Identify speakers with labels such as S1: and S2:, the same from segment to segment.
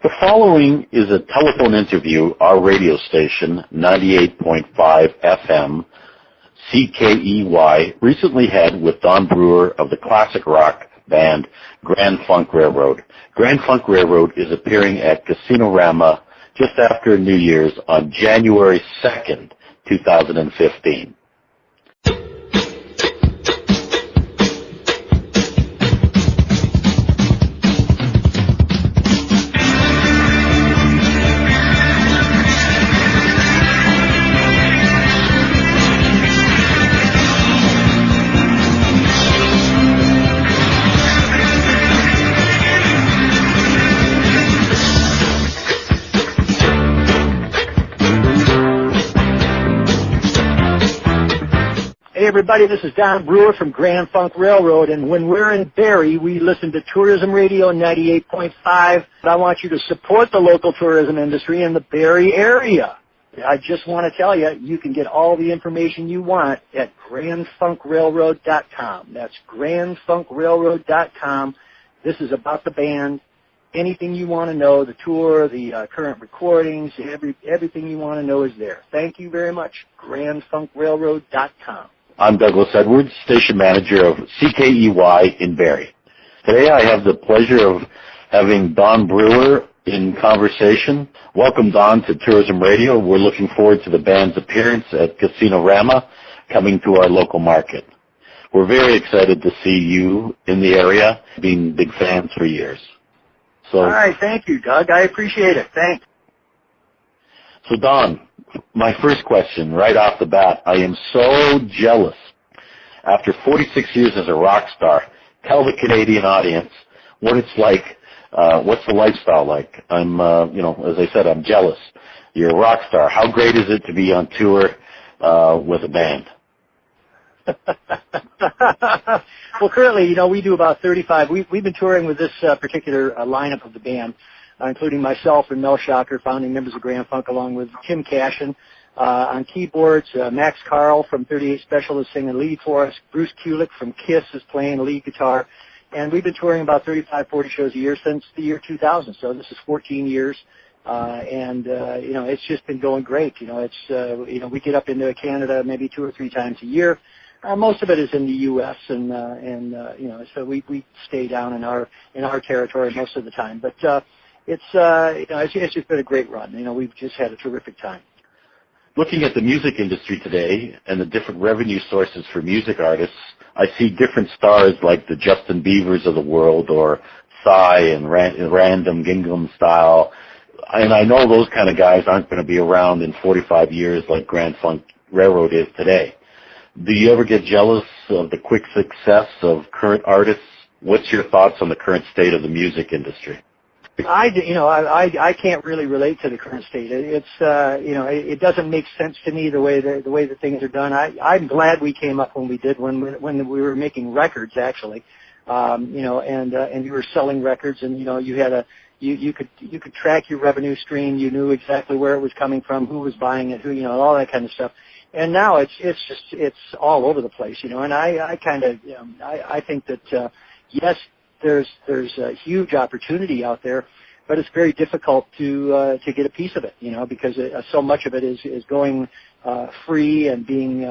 S1: The following is a telephone interview our radio station, 98.5 FM, CKEY, recently had with Don Brewer of the classic rock band Grand Funk Railroad. Grand Funk Railroad is appearing at Casino-Rama just after New Year's on January 2nd, 2015.
S2: Hey everybody, this is Don Brewer from Grand Funk Railroad, and when we're in Barrie, we listen to Tourism Radio 98.5. I want you to support the local tourism industry in the Barrie area. I just want to tell you, you can get all the information you want at grandfunkrailroad.com. That's grandfunkrailroad.com. This is about the band. Anything you want to know, the tour, the current recordings, everything you want to know is there. Thank you very much. grandfunkrailroad.com.
S1: I'm Douglas Edwards, station manager of CKEY in Barrie. Today I have the pleasure of having Don Brewer in conversation. Welcome, Don, to Tourism Radio. We're looking forward to the band's appearance at Casino-Rama coming to our local market. We're very excited to see you in the area, being big fans for years.
S2: All right, thank you, Doug. I appreciate it. Thanks.
S1: So, Don, my first question right off the bat, I am so jealous. After 46 years as a rock star, tell the Canadian audience what it's like, what's the lifestyle like. I'm, as I said, I'm jealous. You're a rock star. How great is it to be on tour with a band?
S2: Well, currently, we do about 35. We've been touring with this particular lineup of the band, including myself and Mel Shocker, founding members of Grand Funk, along with Tim Cashin on keyboards. Max Carl from 38 Special is singing lead for us. Bruce Kulick from Kiss is playing lead guitar. And we've been touring about 35, 40 shows a year since the year 2000. So this is 14 years. It's just been going great. We get up into Canada maybe 2 or 3 times a year. Most of it is in the U.S. So we stay down in our territory most of the time. But it's just been a great run. We've just had a terrific time.
S1: Looking at the music industry today and the different revenue sources for music artists, I see different stars like the Justin Biebers of the world, or Psy and Random Gingham style. And I know those kind of guys aren't going to be around in 45 years like Grand Funk Railroad is today. Do you ever get jealous of the quick success of current artists? What's your thoughts on the current state of the music industry?
S2: I can't really relate to the current state. It doesn't make sense to me the way that things are done. I'm glad we came up when we did, when we were making records actually, and you were selling records, and you had you could track your revenue stream. You knew exactly where it was coming from, who was buying it, all that kind of stuff. And now it's all over the place, And I think that yes, there's a huge opportunity out there, but it's very difficult to get a piece of it, because so much of it is going free and being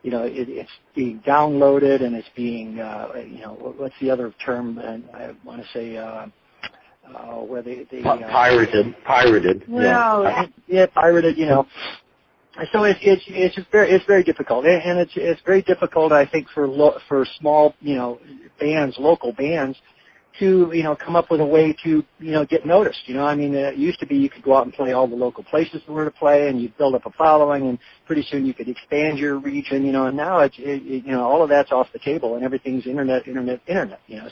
S2: it's being downloaded, and it's being what's the other term? And I want to say where they
S1: pirated.
S2: Well, yeah, pirated. So it's just very difficult, and it's very difficult, I think, for small bands, local bands, to come up with a way to get noticed. It used to be you could go out and play all the local places there were to play, and you'd build up a following, and pretty soon you could expand your region. And now it's all of that's off the table, and everything's internet.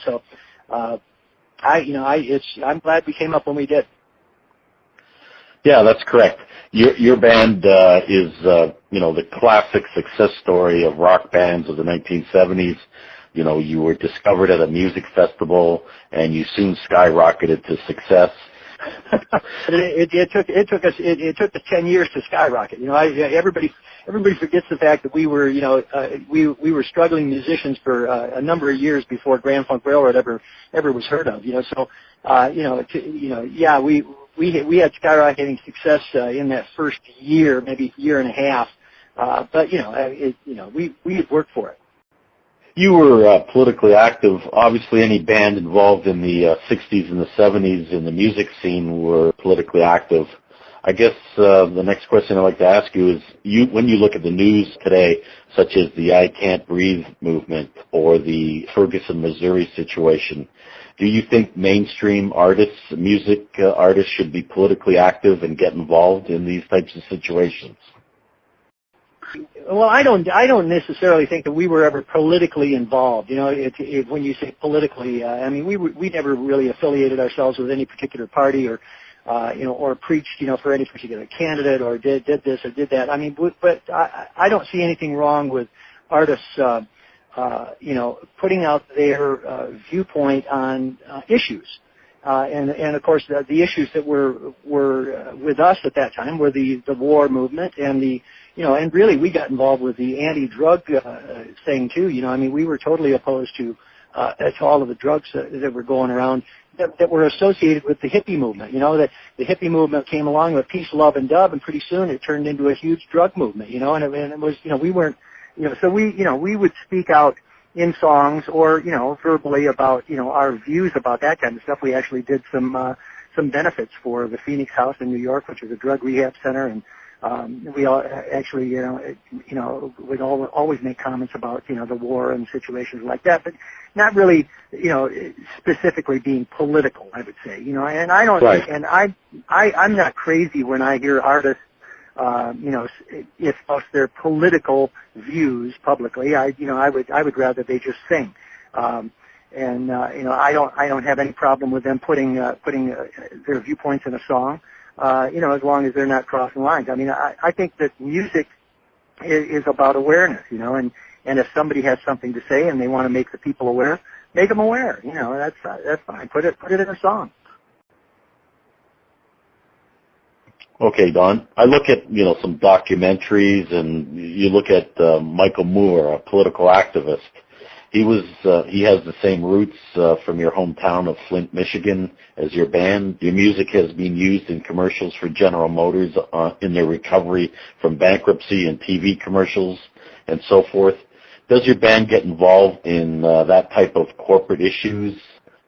S2: So I'm glad we came up when we did.
S1: Yeah, that's correct. Your band is, the classic success story of rock bands of the 1970s. You were discovered at a music festival, and you soon skyrocketed to success.
S2: it took us 10 years to skyrocket. You know, everybody forgets the fact that we were, you know, we were struggling musicians for a number of years before Grand Funk Railroad ever was heard of. You know, so yeah, we had skyrocketing success in that first year, maybe year and a half. But we had worked for it.
S1: You were politically active. Obviously, any band involved in the 60s and the 70s in the music scene were politically active. I guess the next question I'd like to ask you is, when you look at the news today, such as the I Can't Breathe movement or the Ferguson, Missouri situation, do you think mainstream artists, music artists, should be politically active and get involved in these types of situations?
S2: Well, I don't necessarily think that we were ever politically involved. You know, when you say politically, I mean, we never really affiliated ourselves with any particular party or preached, you know, for any particular candidate or did this or did that. I mean, but I don't see anything wrong with artists, putting out their viewpoint on issues. And of course, the issues that were with us at that time were the war movement and and really we got involved with the anti-drug thing too. You know, I mean, we were totally opposed to all of the drugs that were going around that were associated with the hippie movement. You know, that the hippie movement came along with peace, love, and dub, and pretty soon it turned into a huge drug movement. You know, and it was, we weren't, so we would speak out in songs or, verbally about, our views about that kind of stuff. We actually did some benefits for the Phoenix House in New York, which is a drug rehab center, and we all actually, would always make comments about, the war and situations like that, but not really, specifically being political, I would say, and I don't,
S1: right.
S2: And I'm not crazy when I hear artists, if their political views publicly, I would rather they just sing. I don't have any problem with them putting their viewpoints in a song, as long as they're not crossing lines. I mean, I think that music is about awareness, and if somebody has something to say and they want to make the people aware, make them aware. That's fine. Put it in a song.
S1: Okay, Don. I look at, some documentaries, and you look at Michael Moore, a political activist. He has the same roots from your hometown of Flint, Michigan, as your band. Your music has been used in commercials for General Motors in their recovery from bankruptcy and TV commercials and so forth. Does your band get involved in that type of corporate issues?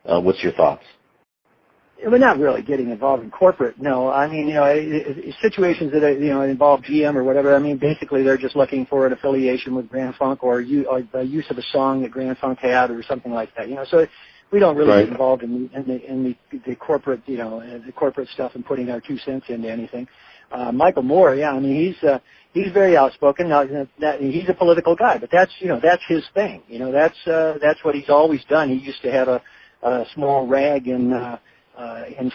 S1: What's your thoughts?
S2: We're not really getting involved in corporate, no. I mean, situations that involve GM or whatever. I mean, basically they're just looking for an affiliation with Grand Funk or the use of a song that Grand Funk had or something like that. So we don't really get involved in the corporate, the corporate stuff and putting our 2 cents into anything. Michael Moore, yeah, I mean, he's very outspoken. Now, he's a political guy, but that's his thing. That's what he's always done. He used to have a small rag in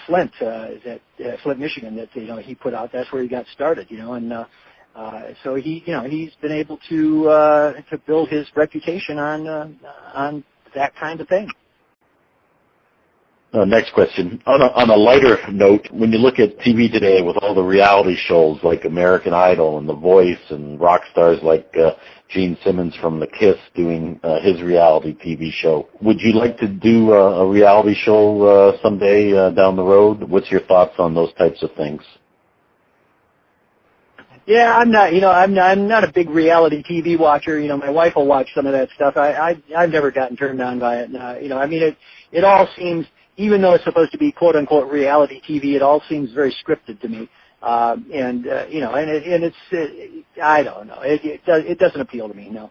S2: Flint, Flint, Michigan, that he put out. That's where he got started, and so he's been able to build his reputation on that kind of thing.
S1: Next question. On a lighter note, when you look at TV today with all the reality shows like American Idol and The Voice and rock stars like Gene Simmons from The Kiss doing his reality TV show, would you like to do a reality show someday down the road? What's your thoughts on those types of things?
S2: Yeah, I'm not a big reality TV watcher. My wife will watch some of that stuff. I've never gotten turned on by it. I mean, it all seems, even though it's supposed to be quote unquote reality TV, it all seems very scripted to me. And it's I don't know. It doesn't appeal to me, no.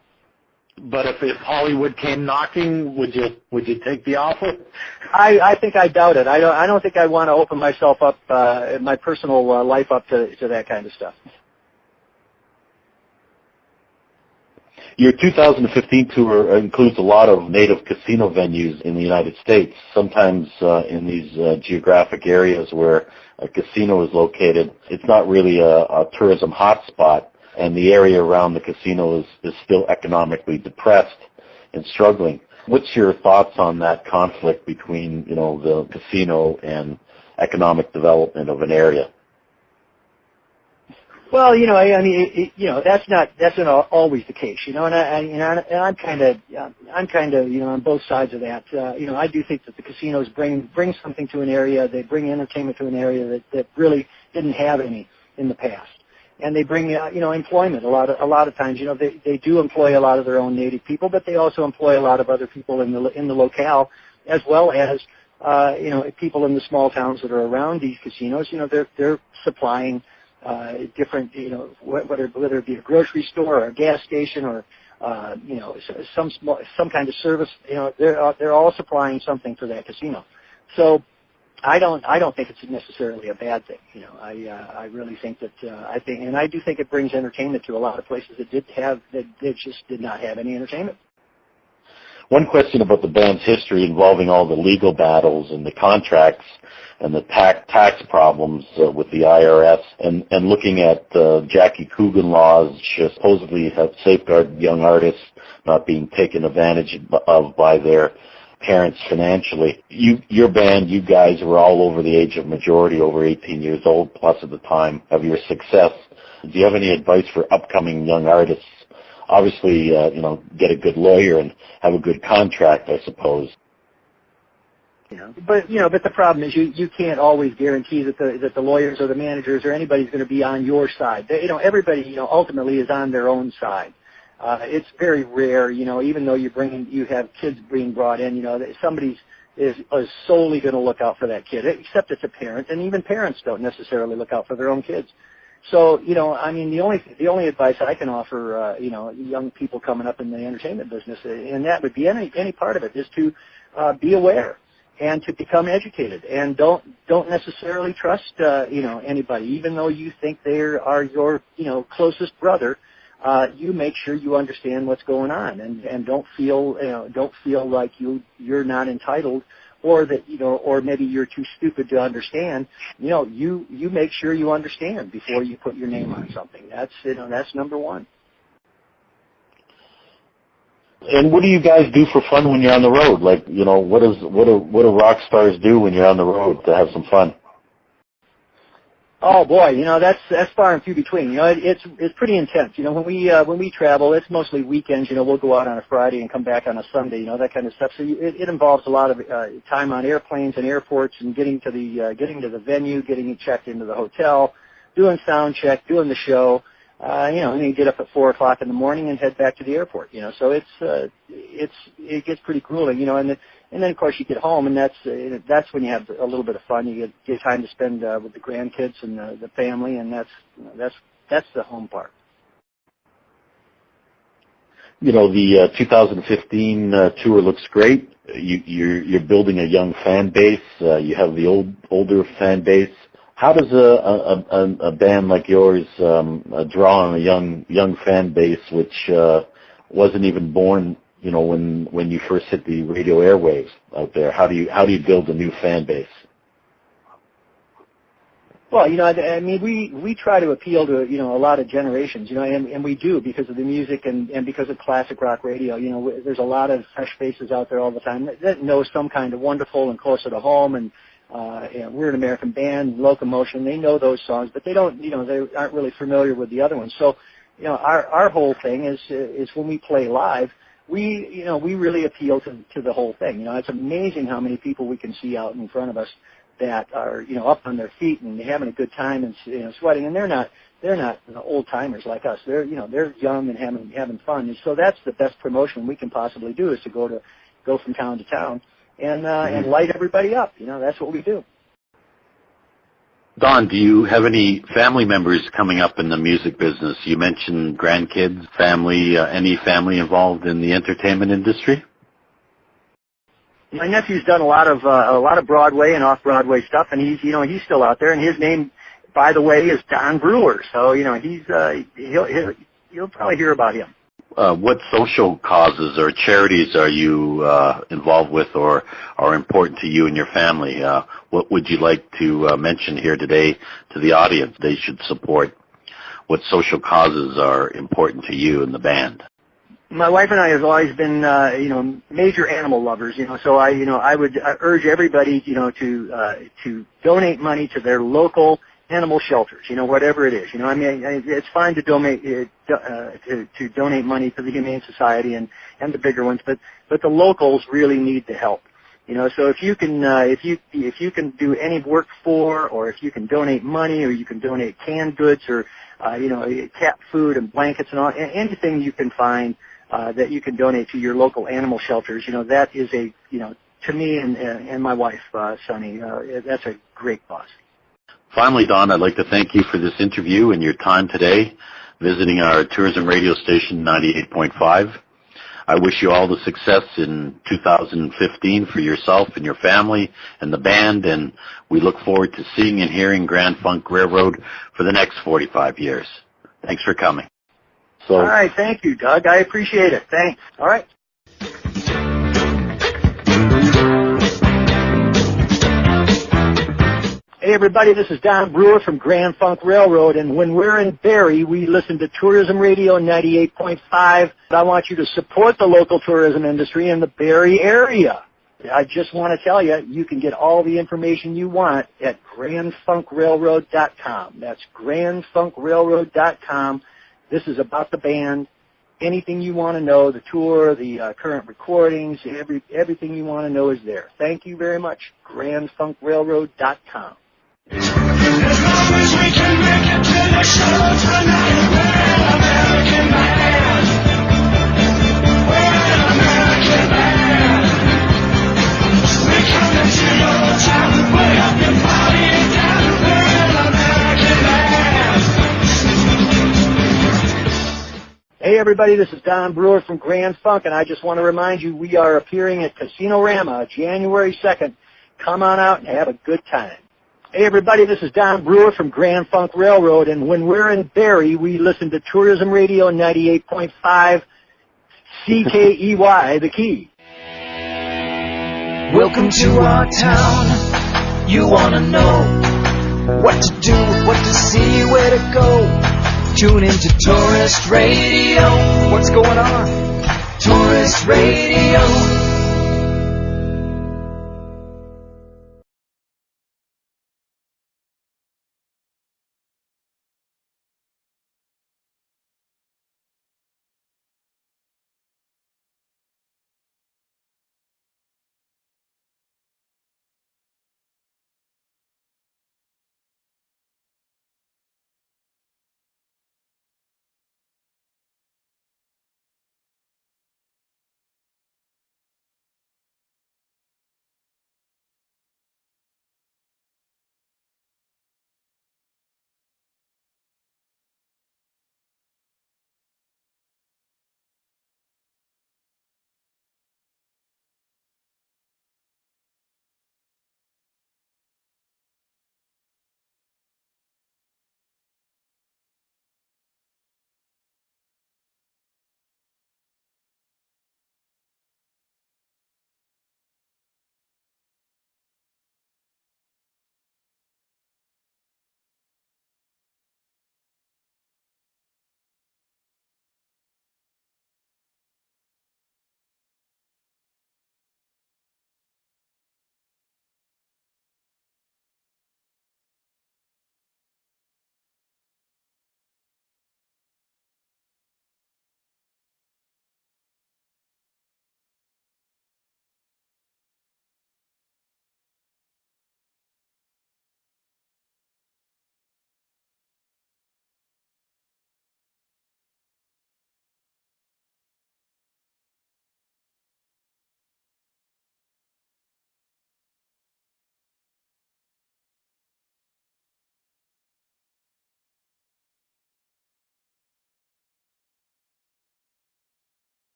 S1: But if Hollywood came knocking, would you take the offer?
S2: I think I doubt it. I don't think I want to open myself up, my personal life up to that kind of stuff.
S1: Your 2015 tour includes a lot of native casino venues in the United States, sometimes in these geographic areas where a casino is located. It's not really a tourism hotspot, and the area around the casino is still economically depressed and struggling. What's your thoughts on that conflict between, the casino and economic development of an area?
S2: Well, I mean, that's not always the case, and I'm kind of, on both sides of that. I do think that the casinos bring something to an area. They bring entertainment to an area that really didn't have any in the past, and they bring, employment. A lot of times, they do employ a lot of their own native people, but they also employ a lot of other people in the locale, as well as, people in the small towns that are around these casinos. They're supplying different, whether it be a grocery store or a gas station or, some kind of service, they're all supplying something for that casino. So I don't think it's necessarily a bad thing. I really think that, I do think it brings entertainment to a lot of places that just did not have any entertainment.
S1: One question about the band's history involving all the legal battles and the contracts and the tax problems with the IRS, and looking at Jackie Coogan laws, which supposedly have safeguarded young artists not being taken advantage of by their parents financially. Your band, you guys were all over the age of majority, over 18 years old plus at the time of your success. Do you have any advice for upcoming young artists? Obviously, get a good lawyer and have a good contract, I suppose.
S2: But the problem is you can't always guarantee that the lawyers or the managers or anybody's going to be on your side. Everybody, ultimately is on their own side. It's very rare, even though you have kids being brought in, that somebody is solely going to look out for that kid, except it's a parent, and even parents don't necessarily look out for their own kids. So, the only advice I can offer, young people coming up in the entertainment business, and that would be any part of it, is to be aware and to become educated, and don't necessarily trust, anybody, even though you think they are your, closest brother. You make sure you understand what's going on, and don't feel like you're not entitled, or that, or maybe you're too stupid to understand. You make sure you understand before you put your name on something. That's number one.
S1: And what do you guys do for fun when you're on the road? Like, what do rock stars do when you're on the road to have some fun?
S2: Oh boy, that's far and few between. It's pretty intense. When we travel, it's mostly weekends. We'll go out on a Friday and come back on a Sunday. That kind of stuff. So it involves a lot of time on airplanes and airports, and getting to the venue, getting checked into the hotel, doing sound check, doing the show. And then you get up at 4:00 in the morning and head back to the airport. So it gets pretty grueling. And then of course you get home, and that's when you have a little bit of fun. You get time to spend with the grandkids and the family, and that's the home part.
S1: The 2015 tour looks great. You're building a young fan base. You have the older fan base. How does a band like yours draw on a young fan base which wasn't even born, when you first hit the radio airwaves out there? How do you build a new fan base?
S2: Well, we try to appeal to, a lot of generations, and we do, because of the music and because of classic rock radio. There's a lot of fresh faces out there all the time that know some kind of Wonderful and Closer to Home, and We're an American Band, Locomotion. They know those songs, but they don't, they aren't really familiar with the other ones. So, our whole thing is when we play live, we really appeal to the whole thing. It's amazing how many people we can see out in front of us that are, up on their feet and having a good time and sweating, and they're not old timers like us. They're young and having fun. And so that's the best promotion we can possibly do, is to go from town to town and light everybody up. That's what we do.
S1: Don, do you have any family members coming up in the music business? You mentioned grandkids, family, any family involved in the entertainment industry?
S2: My nephew's done a lot of Broadway and off-Broadway stuff, and he's still out there. And his name, by the way, is Don Brewer. So you'll probably hear about him.
S1: What social causes or charities are you involved with, or are important to you and your family? What would you like to mention here today to the audience they should support? What social causes are important to you and the band?
S2: My wife and I have always been, major animal lovers. So I would urge everybody, to donate money to their local animal shelters. Whatever it is. It's fine to donate to donate money to the Humane Society and the bigger ones, but the locals really need the help. So if you can do any work for, or if you can donate money, or you can donate canned goods, or cat food and blankets and all, anything you can find that you can donate to your local animal shelters, that is to me and my wife, Sonny, that's a great cause.
S1: Finally, Don, I'd like to thank you for this interview and your time today, visiting our tourism radio station 98.5. I wish you all the success in 2015 for yourself and your family and the band, and we look forward to seeing and hearing Grand Funk Railroad for the next 45 years. Thanks for coming.
S2: All right, thank you, Doug. I appreciate it. Thanks. All right. Hey, everybody, this is Don Brewer from Grand Funk Railroad, and when we're in Barrie, we listen to Tourism Radio 98.5. I want you to support the local tourism industry in the Barrie area. I just want to tell you, you can get all the information you want at grandfunkrailroad.com. That's grandfunkrailroad.com. This is about the band. Anything you want to know, the tour, the current recordings, everything you want to know is there. Thank you very much. grandfunkrailroad.com.
S3: As long as we can make it to the show tonight, we're an American band. We're an American band. We're coming to your town, way up your party and down. We're an American band.
S2: Hey everybody, this is Don Brewer from Grand Funk, and I just want to remind you we are appearing at Casino-Rama January 2nd. Come on out and have a good time. Hey everybody, this is Don Brewer from Grand Funk Railroad, and when we're in Barrie, we listen to Tourism Radio 98.5, CKEY, the Key.
S4: Welcome to our town. You want to know what to do, what to see, where to go. Tune into Tourist Radio. What's going on? Tourist Radio.